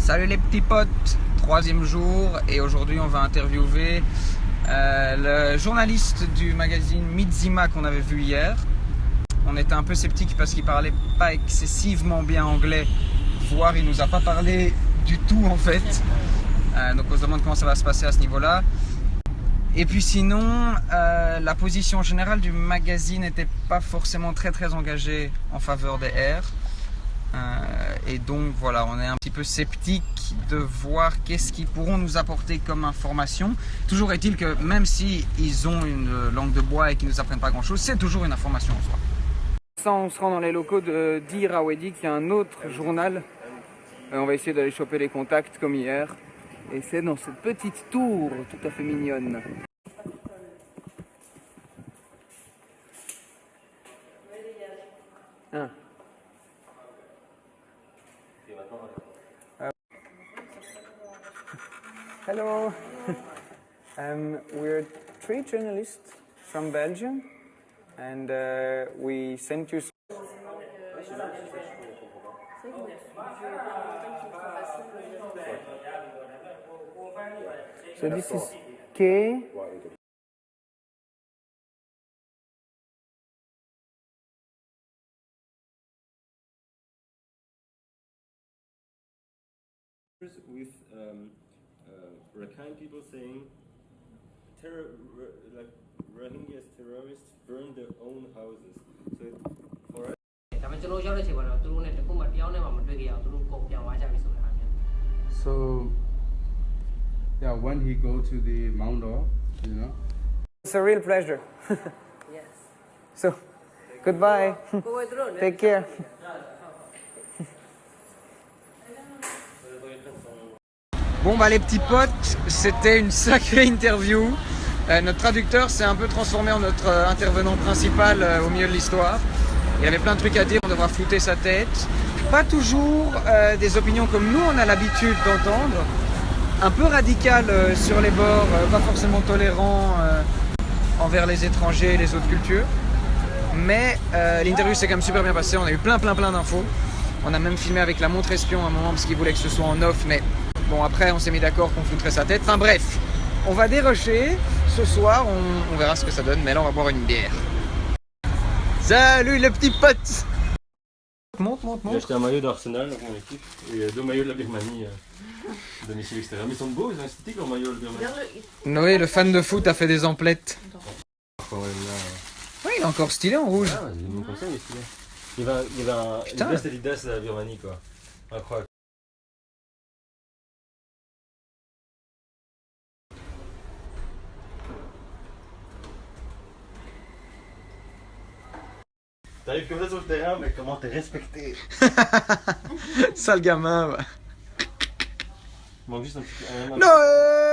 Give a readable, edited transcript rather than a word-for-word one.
Salut les petits potes, troisième jour et aujourd'hui on va interviewer le journaliste du magazine Mizima qu'on avait vu hier. On était un peu sceptique parce qu'il parlait pas excessivement bien anglais, voire il nous a pas parlé du tout en fait. Donc on se demande comment ça va se passer à ce niveau-là. Et puis sinon, la position générale du magazine n'était pas forcément très engagée en faveur des airs. Et donc voilà, on est un petit peu sceptique de voir qu'est-ce qu'ils pourront nous apporter comme information. Toujours est-il que même si ils ont une langue de bois et qu'ils nous apprennent pas grand-chose, c'est toujours une information en soi. Ça, on se rend dans les locaux de Dir Awedi, qui est un autre journal. On va essayer d'aller choper les contacts comme hier. Et c'est dans cette petite tour tout à fait mignonne. Ah. Hello. We're three journalists from Belgium, and we sent you. So this is K. With Rakhine people saying like Rohingyas terrorists burn their own houses. So for us. So yeah, when he go to the Mount Or, you know. It's a real pleasure. Yes. So, goodbye. Take care. Bon bah les petits potes, c'était une sacrée interview. Notre traducteur s'est un peu transformé en notre intervenant principal au milieu de l'histoire. Il avait plein de trucs à dire, on devra flouter sa tête. Pas toujours des opinions comme nous on a l'habitude d'entendre. Un peu radical sur les bords, pas forcément tolérant envers les étrangers et les autres cultures. Mais l'interview s'est quand même super bien passée, on a eu plein d'infos. On a même filmé avec la montre espion à un moment parce qu'il voulait que ce soit en off, mais bon après on s'est mis d'accord qu'on flouterait sa tête. Enfin bref, on va dérusher. Ce soir on verra ce que ça donne, mais là on va boire une bière. Salut les petits potes. Monte. J'ai acheté un maillot d'Arsenal pour mon équipe et deux maillots de la Birmanie domicile extérieur. Mais ils sont beaux, ils ont esthétique leur maillot de Birmanie. Noé, le fan de foot, a fait des emplettes. Ouais, Oui, il est encore stylé en rouge. ah, il est comme ça, il est stylé. Il y avait une veste Adidas de la Birmanie quoi. Incroyable. T'arrives comme ça sur le terrain, mais comment t'es respecté? Sale gamin. Ouais. Il manque juste un petit. Noé.